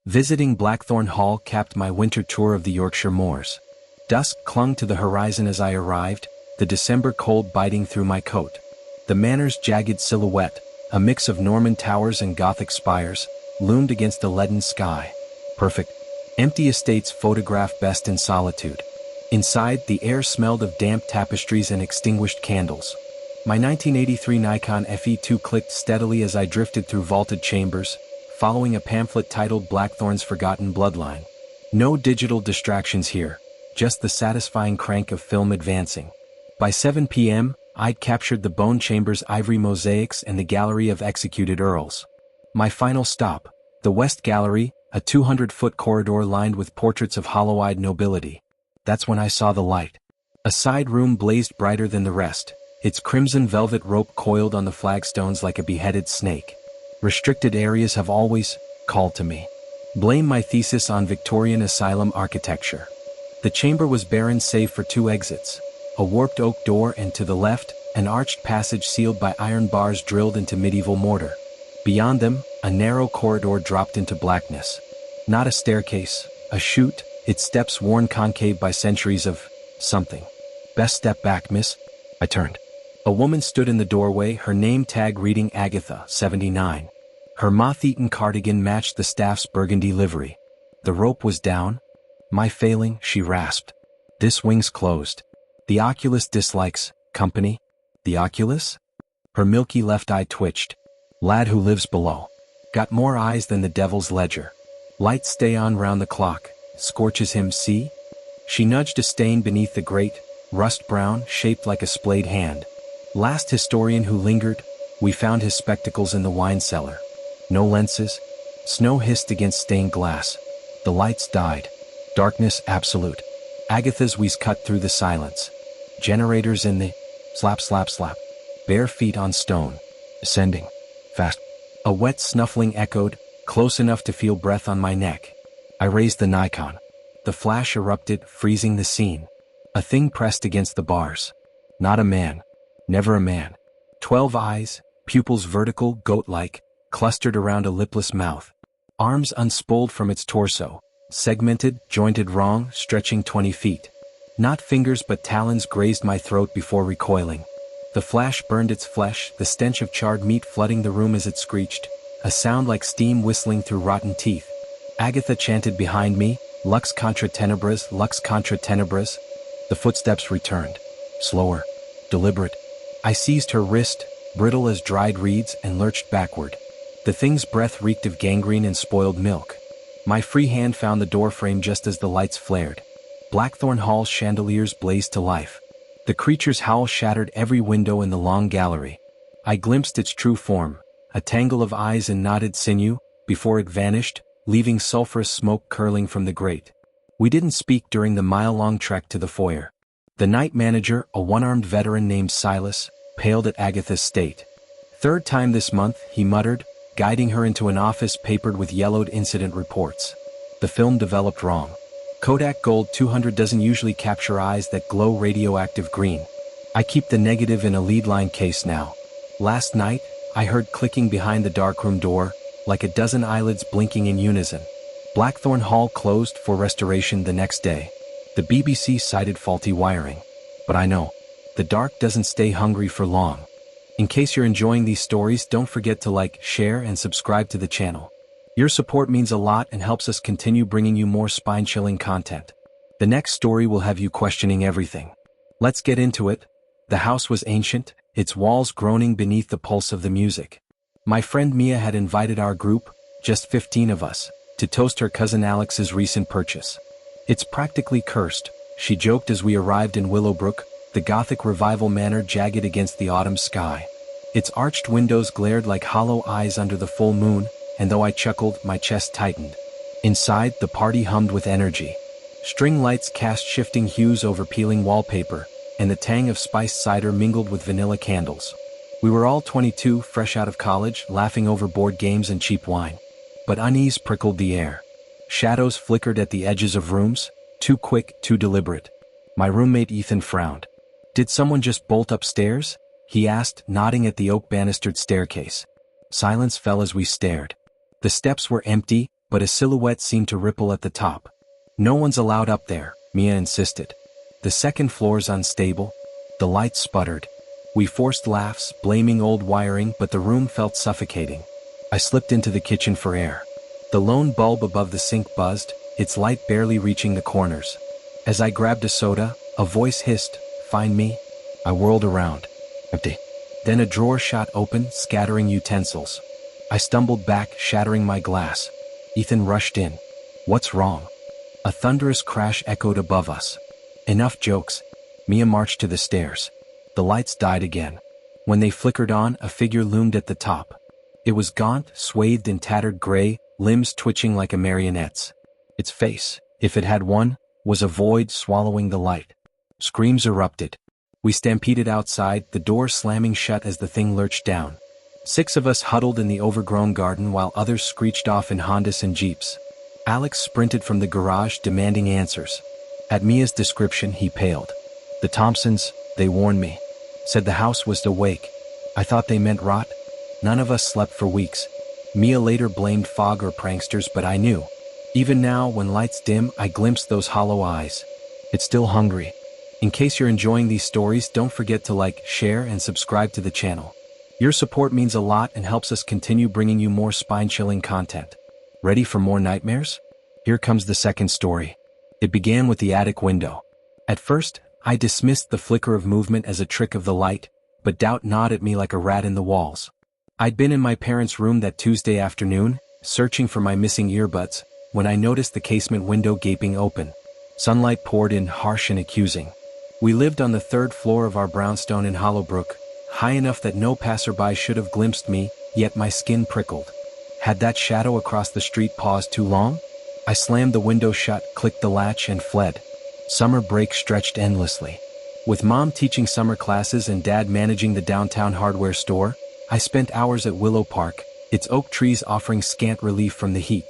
Visiting Blackthorn Hall capped my winter tour of the Yorkshire moors. Dusk clung to the horizon as I arrived, the December cold biting through my coat. The manor's jagged silhouette, a mix of Norman towers and Gothic spires, loomed against a leaden sky. Perfect. Empty estates photograph best in solitude. Inside, the air smelled of damp tapestries and extinguished candles. My 1983 Nikon FE2 clicked steadily as I drifted through vaulted chambers, following a pamphlet titled Blackthorn's Forgotten Bloodline. No digital distractions here, just the satisfying crank of film advancing. By 7 p.m., I'd captured the Bone Chamber's ivory mosaics and the Gallery of Executed Earls. My final stop, the West Gallery, a 200-foot corridor lined with portraits of hollow-eyed nobility. That's when I saw the light. A side room blazed brighter than the rest, its crimson velvet rope coiled on the flagstones like a beheaded snake. Restricted areas have always called to me. Blame my thesis on Victorian asylum architecture. The chamber was barren save for two exits, a warped oak door and to the left, an arched passage sealed by iron bars drilled into medieval mortar. Beyond them, a narrow corridor dropped into blackness. Not a staircase, a chute, its steps worn concave by centuries of something. Best step back, miss. I turned. A woman stood in the doorway, her name tag reading Agatha, 79. Her moth-eaten cardigan matched the staff's burgundy livery. The rope was down. My failing, she rasped. This wing's closed. The oculist dislikes company. The oculus? Her milky left eye twitched. Lad who lives below. Got more eyes than the devil's ledger. Lights stay on round the clock. Scorches him, see? She nudged a stain beneath the grate, rust brown, shaped like a splayed hand. Last historian who lingered, we found his spectacles in the wine cellar. No lenses. Snow hissed against stained glass. The lights died. Darkness absolute. Agatha's wheeze cut through the silence. Generators in the slap slap slap. Bare feet on stone. Ascending. Fast. A wet snuffling echoed, close enough to feel breath on my neck. I raised the Nikon. The flash erupted, freezing the scene. A thing pressed against the bars. Not a man. Never a man. 12 eyes, pupils vertical, goat-like, clustered around a lipless mouth. Arms unspooled from its torso. Segmented, jointed wrong, stretching 20 feet. Not fingers but talons grazed my throat before recoiling. The flash burned its flesh, the stench of charred meat flooding the room as it screeched, a sound like steam whistling through rotten teeth. Agatha chanted behind me, Lux contra tenebras, Lux contra tenebras. The footsteps returned. Slower. Deliberate. I seized her wrist, brittle as dried reeds, and lurched backward. The thing's breath reeked of gangrene and spoiled milk. My free hand found the doorframe just as the lights flared. Blackthorn Hall's chandeliers blazed to life. The creature's howl shattered every window in the long gallery. I glimpsed its true form, a tangle of eyes and knotted sinew, before it vanished, leaving sulphurous smoke curling from the grate. We didn't speak during the mile-long trek to the foyer. The night manager, a one-armed veteran named Silas, paled at Agatha's state. Third time this month, he muttered, guiding her into an office papered with yellowed incident reports. The film developed wrong. Kodak Gold 200 doesn't usually capture eyes that glow radioactive green. I keep the negative in a lead-line case now. Last night, I heard clicking behind the darkroom door, like a dozen eyelids blinking in unison. Blackthorn Hall closed for restoration the next day. The BBC cited faulty wiring. But I know, the dark doesn't stay hungry for long. In case you're enjoying these stories, don't forget to like, share, and subscribe to the channel. Your support means a lot and helps us continue bringing you more spine-chilling content. The next story will have you questioning everything. Let's get into it. The house was ancient, its walls groaning beneath the pulse of the music. My friend Mia had invited our group, just 15 of us, to toast her cousin Alex's recent purchase. It's practically cursed, she joked as we arrived in Willowbrook, the Gothic Revival manor jagged against the autumn sky. Its arched windows glared like hollow eyes under the full moon, and though I chuckled, my chest tightened. Inside, the party hummed with energy. String lights cast shifting hues over peeling wallpaper, and the tang of spiced cider mingled with vanilla candles. We were all 22, fresh out of college, laughing over board games and cheap wine. But unease prickled the air. Shadows flickered at the edges of rooms, too quick, too deliberate. My roommate Ethan frowned. "Did someone just bolt upstairs?" he asked, nodding at the oak banistered staircase. Silence fell as we stared. The steps were empty, but a silhouette seemed to ripple at the top. "No one's allowed up there," Mia insisted. "The second floor's unstable." The lights sputtered. We forced laughs, blaming old wiring, but the room felt suffocating. I slipped into the kitchen for air. The lone bulb above the sink buzzed, its light barely reaching the corners. As I grabbed a soda, a voice hissed, "Find me?" I whirled around. Empty. Then a drawer shot open, scattering utensils. I stumbled back, shattering my glass. Ethan rushed in. "What's wrong?" A thunderous crash echoed above us. "Enough jokes." Mia marched to the stairs. The lights died again. When they flickered on, a figure loomed at the top. It was gaunt, swathed in tattered gray, limbs twitching like a marionette's. Its face, if it had one, was a void swallowing the light. Screams erupted. We stampeded outside, the door slamming shut as the thing lurched down. 6 of us huddled in the overgrown garden while others screeched off in Hondas and Jeeps. Alex sprinted from the garage demanding answers. At Mia's description, he paled. "The Thompsons, they warned me. Said the house was awake. I thought they meant rot." None of us slept for weeks. Mia later blamed fog or pranksters, but I knew. Even now, when lights dim, I glimpsed those hollow eyes. It's still hungry. In case you're enjoying these stories, don't forget to like, share, and subscribe to the channel. Your support means a lot and helps us continue bringing you more spine-chilling content. Ready for more nightmares? Here comes the second story. It began with the attic window. At first, I dismissed the flicker of movement as a trick of the light, but doubt gnawed at me like a rat in the walls. I'd been in my parents' room that Tuesday afternoon, searching for my missing earbuds, when I noticed the casement window gaping open. Sunlight poured in, harsh and accusing. We lived on the 3rd floor of our brownstone in Hollowbrook, high enough that no passerby should have glimpsed me, yet my skin prickled. Had that shadow across the street paused too long? I slammed the window shut, clicked the latch, and fled. Summer break stretched endlessly. With Mom teaching summer classes and Dad managing the downtown hardware store, I spent hours at Willow Park, its oak trees offering scant relief from the heat.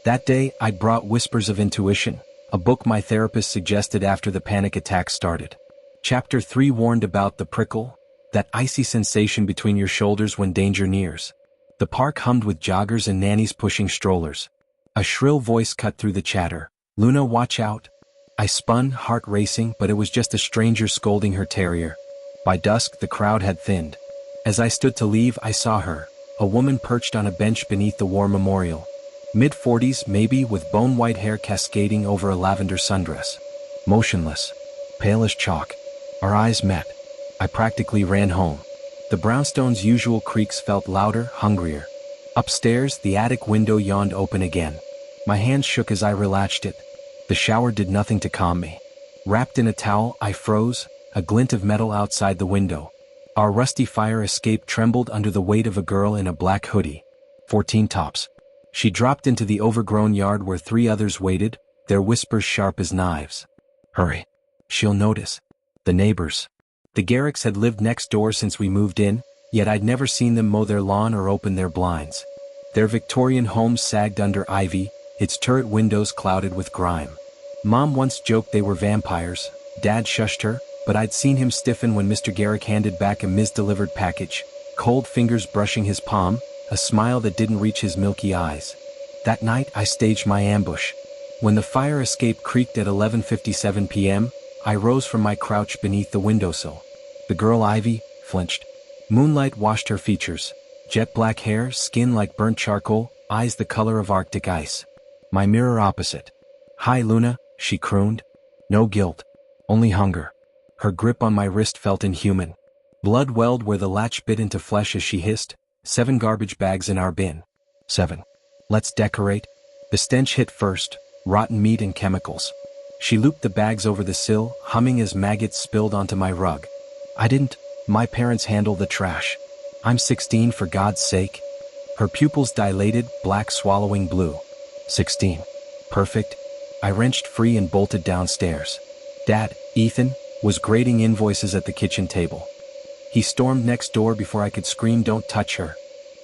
That day, I'd brought Whispers of Intuition, a book my therapist suggested after the panic attack started. Chapter 3 warned about the prickle, that icy sensation between your shoulders when danger nears. The park hummed with joggers and nannies pushing strollers. A shrill voice cut through the chatter. "Luna, watch out." I spun, heart racing, but it was just a stranger scolding her terrier. By dusk, the crowd had thinned. As I stood to leave, I saw her, a woman perched on a bench beneath the war memorial. Mid-40s, maybe, with bone-white hair cascading over a lavender sundress. Motionless. Pale as chalk. Our eyes met. I practically ran home. The brownstone's usual creaks felt louder, hungrier. Upstairs, the attic window yawned open again. My hands shook as I relatched it. The shower did nothing to calm me. Wrapped in a towel, I froze, a glint of metal outside the window. Our rusty fire escape trembled under the weight of a girl in a black hoodie. 14 tops. She dropped into the overgrown yard where 3 others waited, their whispers sharp as knives. "Hurry. She'll notice." The neighbors. The Garricks had lived next door since we moved in, yet I'd never seen them mow their lawn or open their blinds. Their Victorian home sagged under ivy, its turret windows clouded with grime. Mom once joked they were vampires. Dad shushed her, but I'd seen him stiffen when Mr. Garrick handed back a misdelivered package, cold fingers brushing his palm, a smile that didn't reach his milky eyes. That night I staged my ambush. When the fire escape creaked at 11:57 p.m., I rose from my crouch beneath the windowsill. The girl Ivy flinched. Moonlight washed her features. Jet black hair, skin like burnt charcoal, eyes the color of Arctic ice. My mirror opposite. "Hi, Luna," she crooned. No guilt. Only hunger. Her grip on my wrist felt inhuman. Blood welled where the latch bit into flesh as she hissed, 7 garbage bags in our bin. 7. Let's decorate. The stench hit first, rotten meat and chemicals. She looped the bags over the sill, humming as maggots spilled onto my rug. I didn't. My parents handle the trash. I'm 16 for God's sake. Her pupils dilated, black swallowing blue. 16. Perfect. I wrenched free and bolted downstairs. Dad, Ethan, was grading invoices at the kitchen table. He stormed next door before I could scream, "Don't touch her."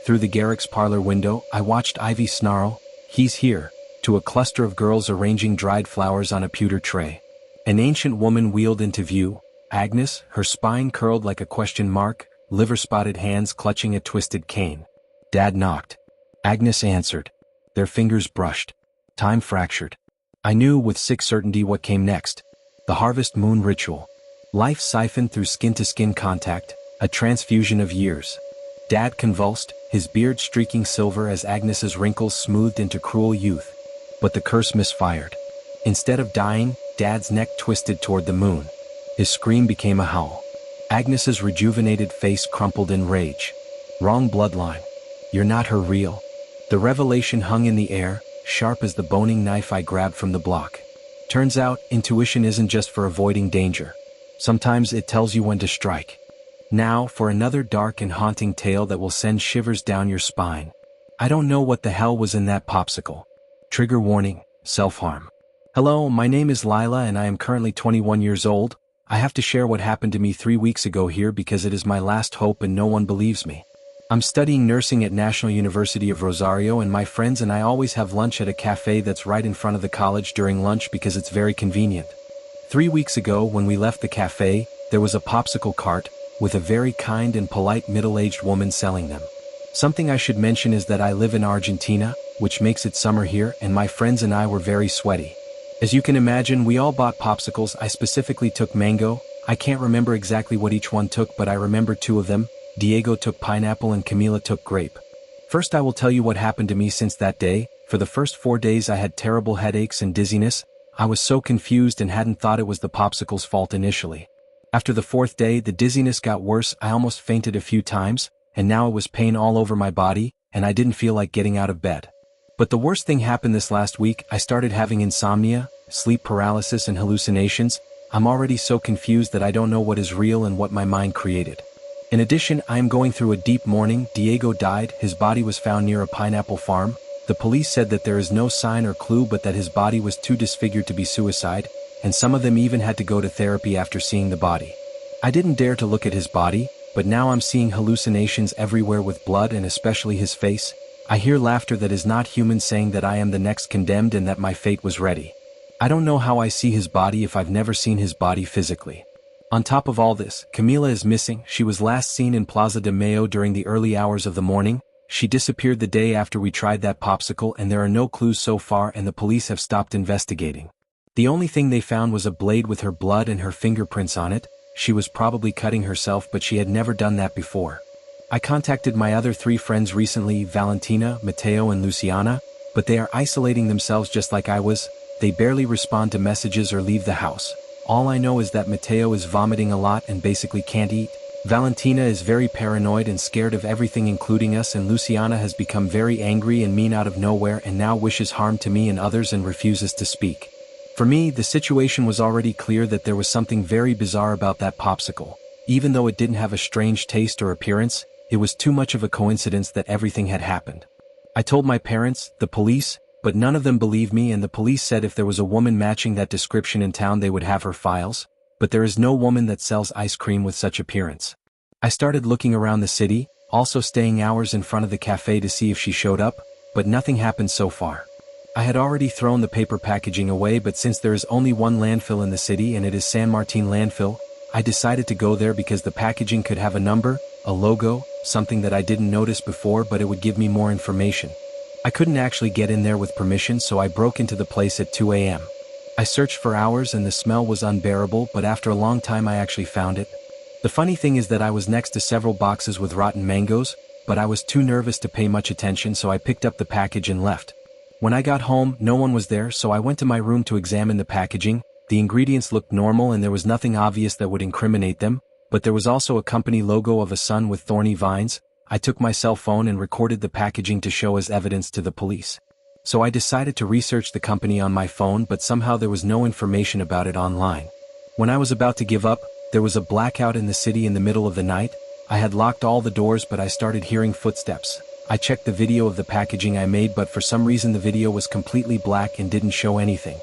Through the Garrick's parlor window, I watched Ivy snarl, "He's here," to a cluster of girls arranging dried flowers on a pewter tray. An ancient woman wheeled into view, Agnes, her spine curled like a question mark, liver-spotted hands clutching a twisted cane. Dad knocked. Agnes answered. Their fingers brushed. Time fractured. I knew with sick certainty what came next. The harvest moon ritual. Life siphoned through skin-to-skin contact, a transfusion of years. Dad convulsed, his beard streaking silver as Agnes's wrinkles smoothed into cruel youth. But the curse misfired. Instead of dying, Dad's neck twisted toward the moon. His scream became a howl. Agnes's rejuvenated face crumpled in rage. Wrong bloodline. You're not her real. The revelation hung in the air, sharp as the boning knife I grabbed from the block. Turns out, intuition isn't just for avoiding danger. Sometimes it tells you when to strike. Now, for another dark and haunting tale that will send shivers down your spine. I don't know what the hell was in that popsicle. Trigger warning, self-harm. Hello, my name is Lila and I am currently 21 years old. I have to share what happened to me 3 weeks ago here because it is my last hope and no one believes me. I'm studying nursing at National University of Rosario and my friends and I always have lunch at a cafe that's right in front of the college during lunch because it's very convenient. 3 weeks ago when we left the cafe, there was a popsicle cart, with a very kind and polite middle-aged woman selling them. Something I should mention is that I live in Argentina, which makes it summer here, and my friends and I were very sweaty. As you can imagine, we all bought popsicles. I specifically took mango. I can't remember exactly what each one took, but I remember 2 of them. Diego took pineapple and Camila took grape. First I will tell you what happened to me since that day. For the first 4 days I had terrible headaches and dizziness. I was so confused and hadn't thought it was the popsicle's fault initially. After the 4th day, the dizziness got worse. I almost fainted a few times, and now it was pain all over my body, and I didn't feel like getting out of bed. But the worst thing happened this last week. I started having insomnia, sleep paralysis and hallucinations. I'm already so confused that I don't know what is real and what my mind created. In addition, I am going through a deep mourning. Diego died. His body was found near a pineapple farm. The police said that there is no sign or clue but that his body was too disfigured to be suicide, and some of them even had to go to therapy after seeing the body. I didn't dare to look at his body, but now I'm seeing hallucinations everywhere with blood and especially his face. I hear laughter that is not human saying that I am the next condemned and that my fate was ready. I don't know how I see his body if I've never seen his body physically. On top of all this, Camila is missing. She was last seen in Plaza de Mayo during the early hours of the morning. She disappeared the day after we tried that popsicle and there are no clues so far and the police have stopped investigating. The only thing they found was a blade with her blood and her fingerprints on it. She was probably cutting herself but she had never done that before. I contacted my other 3 friends recently, Valentina, Mateo and Luciana, but they are isolating themselves just like I was. They barely respond to messages or leave the house. All I know is that Mateo is vomiting a lot and basically can't eat. Valentina is very paranoid and scared of everything including us, and Luciana has become very angry and mean out of nowhere and now wishes harm to me and others and refuses to speak. For me, the situation was already clear that there was something very bizarre about that popsicle. Even though it didn't have a strange taste or appearance, it was too much of a coincidence that everything had happened. I told my parents, the police, but none of them believed me, and the police said if there was a woman matching that description in town they would have her files, but there is no woman that sells ice cream with such appearance. I started looking around the city, also staying hours in front of the cafe to see if she showed up, but nothing happened so far. I had already thrown the paper packaging away, but since there is only one landfill in the city and it is San Martin landfill, I decided to go there because the packaging could have a number, a logo, something that I didn't notice before, but it would give me more information. I couldn't actually get in there with permission, so I broke into the place at 2 a.m. I searched for hours and the smell was unbearable, but after a long time I actually found it. The funny thing is that I was next to several boxes with rotten mangoes, but I was too nervous to pay much attention, so I picked up the package and left. When I got home, no one was there, so I went to my room to examine the packaging. The ingredients looked normal and there was nothing obvious that would incriminate them, but there was also a company logo of a sun with thorny vines. I took my cell phone and recorded the packaging to show as evidence to the police. So I decided to research the company on my phone, but somehow there was no information about it online. When I was about to give up, there was a blackout in the city in the middle of the night. I had locked all the doors, but I started hearing footsteps. I checked the video of the packaging I made, but for some reason the video was completely black and didn't show anything.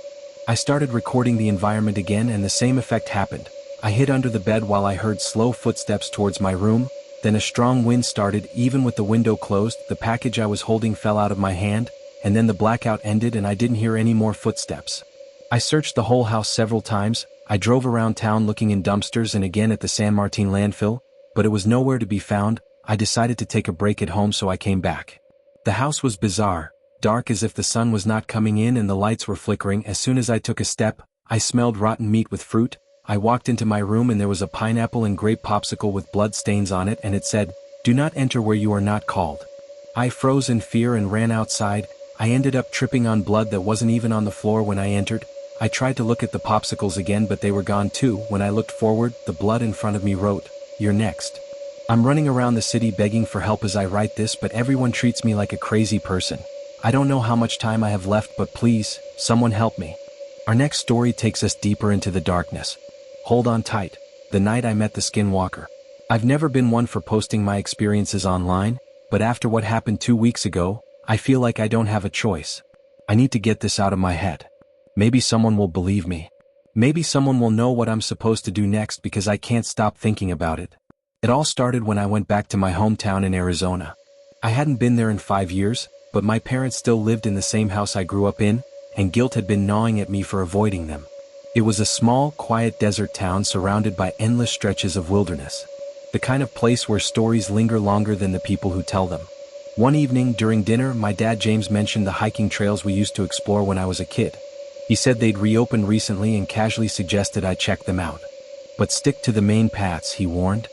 I started recording the environment again and the same effect happened. I hid under the bed while I heard slow footsteps towards my room. Then a strong wind started. Even with the window closed, the package I was holding fell out of my hand, and then the blackout ended and I didn't hear any more footsteps. I searched the whole house several times. I drove around town looking in dumpsters and again at the San Martin landfill, but it was nowhere to be found. I decided to take a break at home, so I came back. The house was bizarre. dark as if the sun was not coming in and the lights were flickering. As soon as I took a step, I smelled rotten meat with fruit. I walked into my room and there was a pineapple and grape popsicle with blood stains on it, and it said, "Do not enter where you are not called." I froze in fear and ran outside. I ended up tripping on blood that wasn't even on the floor when I entered. I tried to look at the popsicles again, but they were gone too. When I looked forward, the blood in front of me wrote, "You're next." I'm running around the city begging for help as I write this, but everyone treats me like a crazy person. I don't know how much time I have left, but please, someone help me. Our next story takes us deeper into the darkness. Hold on tight. The night I met the skinwalker. I've never been one for posting my experiences online, but after what happened 2 weeks ago, I feel like I don't have a choice. I need to get this out of my head. Maybe someone will believe me. Maybe someone will know what I'm supposed to do next, because I can't stop thinking about it. It all started when I went back to my hometown in Arizona. I hadn't been there in 5 years, but my parents still lived in the same house I grew up in, and guilt had been gnawing at me for avoiding them. It was a small, quiet desert town surrounded by endless stretches of wilderness. The kind of place where stories linger longer than the people who tell them. One evening during dinner, my dad James mentioned the hiking trails we used to explore when I was a kid. He said they'd reopened recently and casually suggested I check them out. But stick to the main paths, he warned.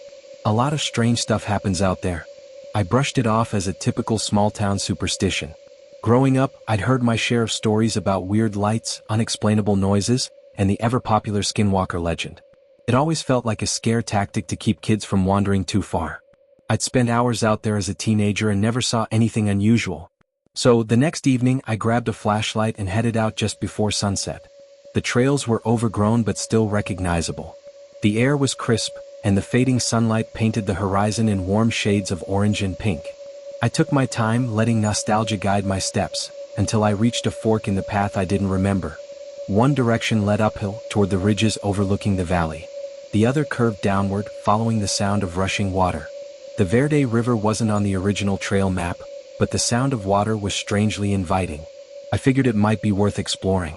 A lot of strange stuff happens out there. I brushed it off as a typical small-town superstition. Growing up, I'd heard my share of stories about weird lights, unexplainable noises, and the ever-popular skinwalker legend. It always felt like a scare tactic to keep kids from wandering too far. I'd spent hours out there as a teenager and never saw anything unusual. So, the next evening I grabbed a flashlight and headed out just before sunset. The trails were overgrown but still recognizable. The air was crisp, and the fading sunlight painted the horizon in warm shades of orange and pink. I took my time, letting nostalgia guide my steps, until I reached a fork in the path I didn't remember. One direction led uphill, toward the ridges overlooking the valley. The other curved downward, following the sound of rushing water. The Verde River wasn't on the original trail map, but the sound of water was strangely inviting. I figured it might be worth exploring.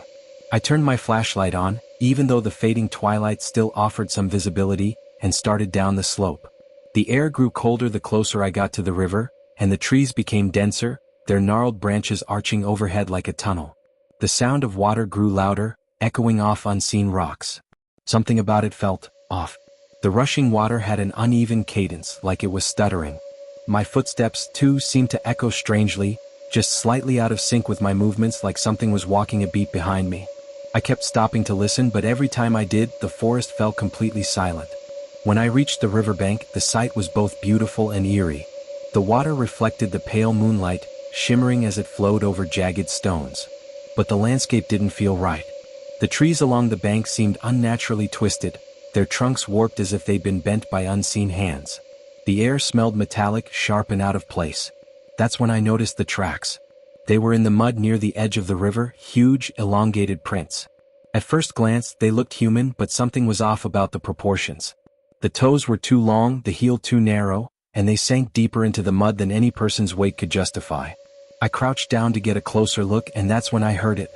I turned my flashlight on, even though the fading twilight still offered some visibility, and started down the slope. The air grew colder the closer I got to the river, and the trees became denser, their gnarled branches arching overhead like a tunnel. The sound of water grew louder, echoing off unseen rocks. Something about it felt off. The rushing water had an uneven cadence, like it was stuttering. My footsteps, too, seemed to echo strangely, just slightly out of sync with my movements, like something was walking a beat behind me. I kept stopping to listen, but every time I did, the forest fell completely silent. When I reached the riverbank, the sight was both beautiful and eerie. The water reflected the pale moonlight, shimmering as it flowed over jagged stones. But the landscape didn't feel right. The trees along the bank seemed unnaturally twisted, their trunks warped as if they'd been bent by unseen hands. The air smelled metallic, sharp and out of place. That's when I noticed the tracks. They were in the mud near the edge of the river, huge, elongated prints. At first glance, they looked human, but something was off about the proportions. The toes were too long, the heel too narrow, and they sank deeper into the mud than any person's weight could justify. I crouched down to get a closer look, and that's when I heard it.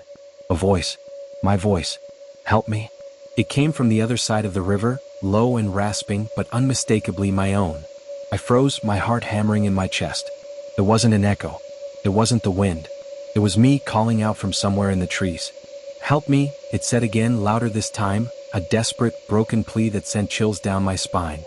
A voice. My voice. Help me. It came from the other side of the river, low and rasping, but unmistakably my own. I froze, my heart hammering in my chest. It wasn't an echo. It wasn't the wind. It was me calling out from somewhere in the trees. Help me, it said again, louder this time, a desperate, broken plea that sent chills down my spine.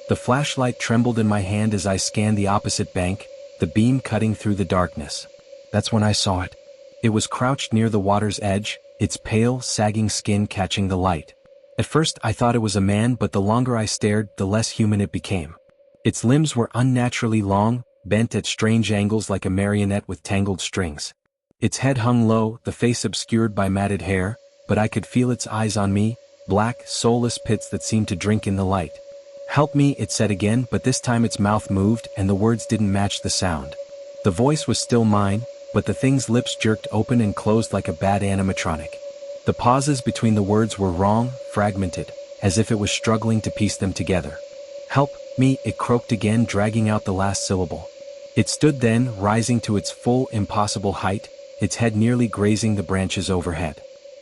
The flashlight trembled in my hand as I scanned the opposite bank, the beam cutting through the darkness. That's when I saw it. It was crouched near the water's edge, its pale, sagging skin catching the light. At first I thought it was a man, but the longer I stared, the less human it became. Its limbs were unnaturally long, bent at strange angles like a marionette with tangled strings. Its head hung low, the face obscured by matted hair, but I could feel its eyes on me, black, soulless pits that seemed to drink in the light. Help me, it said again, but this time its mouth moved and the words didn't match the sound. The voice was still mine, but the thing's lips jerked open and closed like a bad animatronic. The pauses between the words were wrong, fragmented, as if it was struggling to piece them together. Help me, it croaked again, dragging out the last syllable. It stood then, rising to its full, impossible height, its head nearly grazing the branches overhead.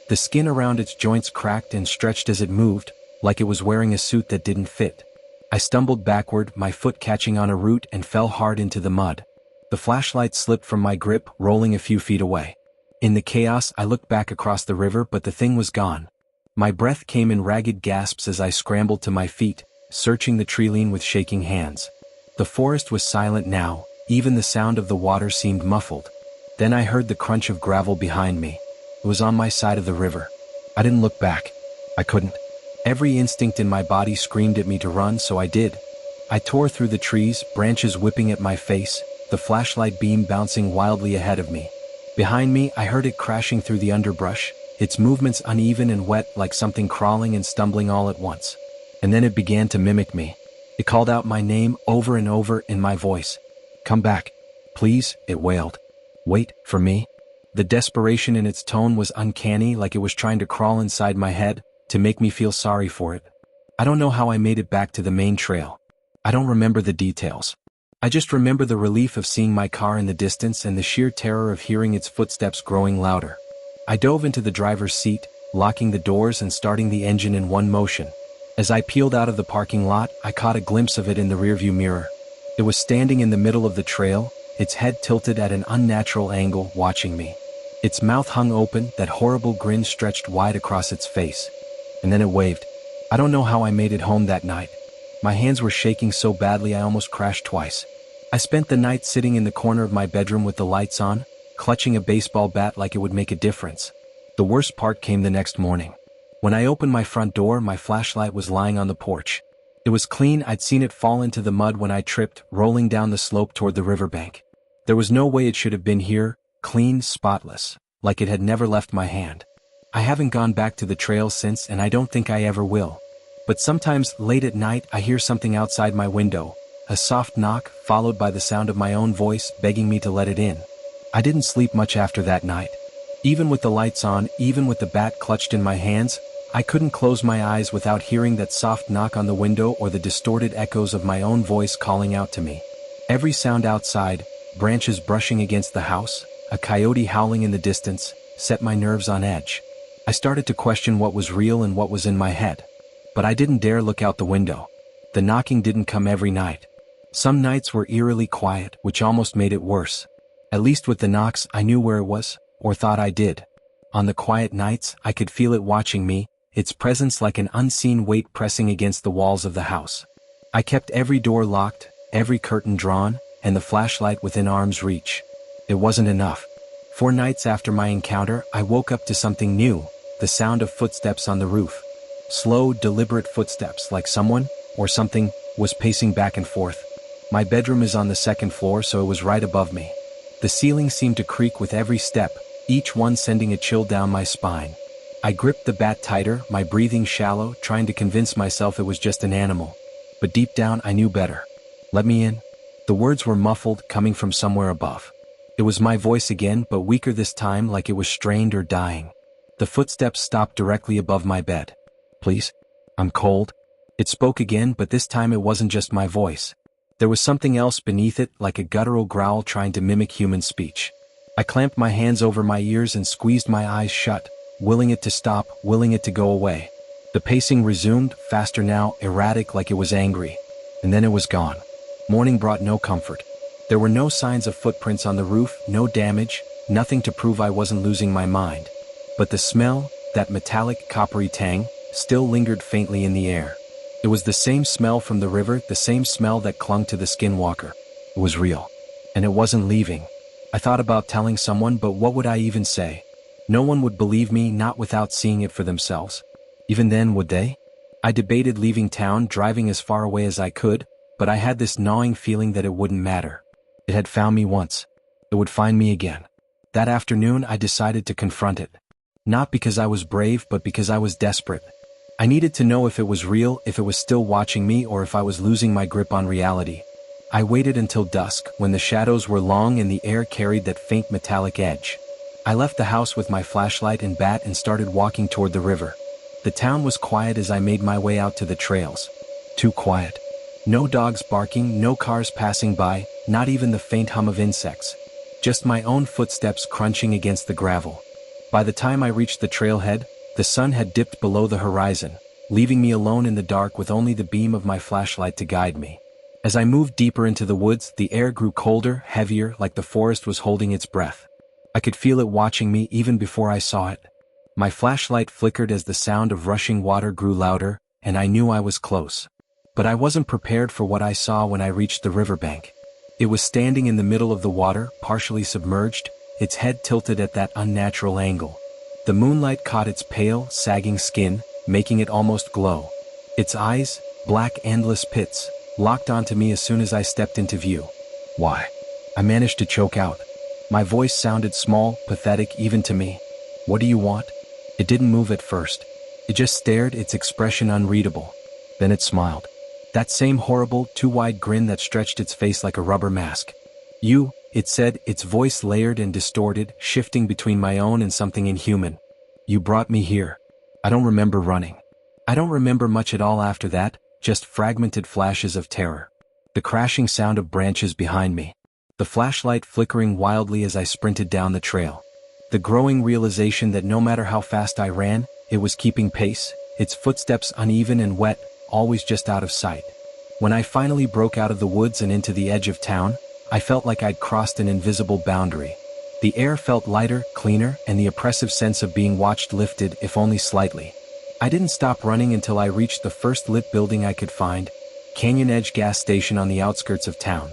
The skin around its joints cracked and stretched as it moved, like it was wearing a suit that didn't fit. I stumbled backward, my foot catching on a root, and fell hard into the mud. The flashlight slipped from my grip, rolling a few feet away. In the chaos, I looked back across the river, but the thing was gone. My breath came in ragged gasps as I scrambled to my feet, searching the treeline with shaking hands. The forest was silent now, even the sound of the water seemed muffled. Then I heard the crunch of gravel behind me. It was on my side of the river. I didn't look back. I couldn't. Every instinct in my body screamed at me to run, so I did. I tore through the trees, branches whipping at my face, the flashlight beam bouncing wildly ahead of me. Behind me, I heard it crashing through the underbrush, its movements uneven and wet like something crawling and stumbling all at once. And then it began to mimic me. It called out my name over and over in my voice. "Come back. Please," it wailed. "Wait for me." The desperation in its tone was uncanny, like it was trying to crawl inside my head, to make me feel sorry for it. I don't know how I made it back to the main trail. I don't remember the details. I just remember the relief of seeing my car in the distance and the sheer terror of hearing its footsteps growing louder. I dove into the driver's seat, locking the doors and starting the engine in one motion. As I peeled out of the parking lot, I caught a glimpse of it in the rearview mirror. It was standing in the middle of the trail, its head tilted at an unnatural angle, watching me. Its mouth hung open, that horrible grin stretched wide across its face. And then it waved. I don't know how I made it home that night. My hands were shaking so badly I almost crashed twice. I spent the night sitting in the corner of my bedroom with the lights on, clutching a baseball bat like it would make a difference. The worst part came the next morning. When I opened my front door, my flashlight was lying on the porch. It was clean. I'd seen it fall into the mud when I tripped, rolling down the slope toward the riverbank. There was no way it should have been here, clean, spotless, like it had never left my hand. I haven't gone back to the trail since, and I don't think I ever will. But sometimes, late at night, I hear something outside my window, a soft knock, followed by the sound of my own voice begging me to let it in. I didn't sleep much after that night. Even with the lights on, even with the bat clutched in my hands, I couldn't close my eyes without hearing that soft knock on the window or the distorted echoes of my own voice calling out to me. Every sound outside, branches brushing against the house, a coyote howling in the distance, set my nerves on edge. I started to question what was real and what was in my head. But I didn't dare look out the window. The knocking didn't come every night. Some nights were eerily quiet, which almost made it worse. At least with the knocks, I knew where it was, or thought I did. On the quiet nights, I could feel it watching me, its presence like an unseen weight pressing against the walls of the house. I kept every door locked, every curtain drawn, and the flashlight within arm's reach. It wasn't enough. 4 nights after my encounter, I woke up to something new, the sound of footsteps on the roof. Slow, deliberate footsteps, like someone, or something, was pacing back and forth. My bedroom is on the 2nd floor, so it was right above me. The ceiling seemed to creak with every step, each one sending a chill down my spine. I gripped the bat tighter, my breathing shallow, trying to convince myself it was just an animal. But deep down, I knew better. "Let me in." The words were muffled, coming from somewhere above. It was my voice again, but weaker this time, like it was strained or dying. The footsteps stopped directly above my bed. "Please? I'm cold." It spoke again, but this time it wasn't just my voice. There was something else beneath it, like a guttural growl trying to mimic human speech. I clamped my hands over my ears and squeezed my eyes shut, willing it to stop, willing it to go away. The pacing resumed, faster now, erratic like it was angry. And then it was gone. Morning brought no comfort. There were no signs of footprints on the roof, no damage, nothing to prove I wasn't losing my mind. But the smell, that metallic, coppery tang, still lingered faintly in the air. It was the same smell from the river, the same smell that clung to the skinwalker. It was real. And it wasn't leaving. I thought about telling someone, but what would I even say? No one would believe me, not without seeing it for themselves. Even then, would they? I debated leaving town, driving as far away as I could, but I had this gnawing feeling that it wouldn't matter. It had found me once. It would find me again. That afternoon, I decided to confront it. Not because I was brave, but because I was desperate. I needed to know if it was real, if it was still watching me, or if I was losing my grip on reality. I waited until dusk, when the shadows were long and the air carried that faint metallic edge. I left the house with my flashlight and bat and started walking toward the river. The town was quiet as I made my way out to the trails. Too quiet. No dogs barking, no cars passing by, not even the faint hum of insects. Just my own footsteps crunching against the gravel. By the time I reached the trailhead, the sun had dipped below the horizon, leaving me alone in the dark with only the beam of my flashlight to guide me. As I moved deeper into the woods, the air grew colder, heavier, like the forest was holding its breath. I could feel it watching me even before I saw it. My flashlight flickered as the sound of rushing water grew louder, and I knew I was close. But I wasn't prepared for what I saw when I reached the riverbank. It was standing in the middle of the water, partially submerged, its head tilted at that unnatural angle. The moonlight caught its pale, sagging skin, making it almost glow. Its eyes, black endless pits, locked onto me as soon as I stepped into view. "Why?" I managed to choke out. My voice sounded small, pathetic even to me. "What do you want?" It didn't move at first. It just stared, its expression unreadable. Then it smiled. That same horrible, too-wide grin that stretched its face like a rubber mask. "You," it said, its voice layered and distorted, shifting between my own and something inhuman. "You brought me here." I don't remember running. I don't remember much at all after that, just fragmented flashes of terror. The crashing sound of branches behind me. The flashlight flickering wildly as I sprinted down the trail. The growing realization that no matter how fast I ran, it was keeping pace, its footsteps uneven and wet, always just out of sight. When I finally broke out of the woods and into the edge of town, I felt like I'd crossed an invisible boundary. The air felt lighter, cleaner, and the oppressive sense of being watched lifted, if only slightly. I didn't stop running until I reached the first lit building I could find, Canyon Edge gas station on the outskirts of town.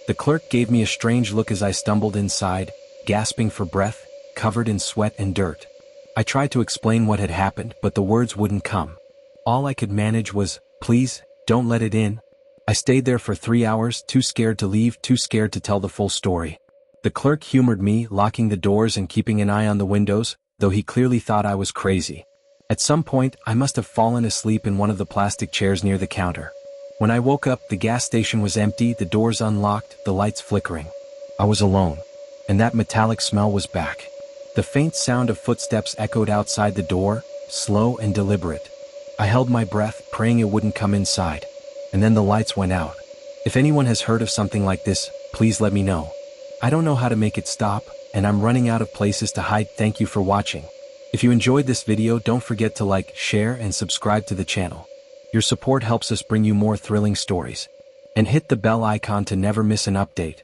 The clerk gave me a strange look as I stumbled inside, gasping for breath, covered in sweat and dirt. I tried to explain what had happened, but the words wouldn't come. All I could manage was, "Please, don't let it in." I stayed there for 3 hours, too scared to leave, too scared to tell the full story. The clerk humored me, locking the doors and keeping an eye on the windows, though he clearly thought I was crazy. At some point, I must have fallen asleep in one of the plastic chairs near the counter. When I woke up, the gas station was empty, the doors unlocked, the lights flickering. I was alone. And that metallic smell was back. The faint sound of footsteps echoed outside the door, slow and deliberate. I held my breath, praying it wouldn't come inside. And then the lights went out. If anyone has heard of something like this, please let me know. I don't know how to make it stop, and I'm running out of places to hide. Thank you for watching. If you enjoyed this video, don't forget to like, share, and subscribe to the channel. Your support helps us bring you more thrilling stories. And hit the bell icon to never miss an update.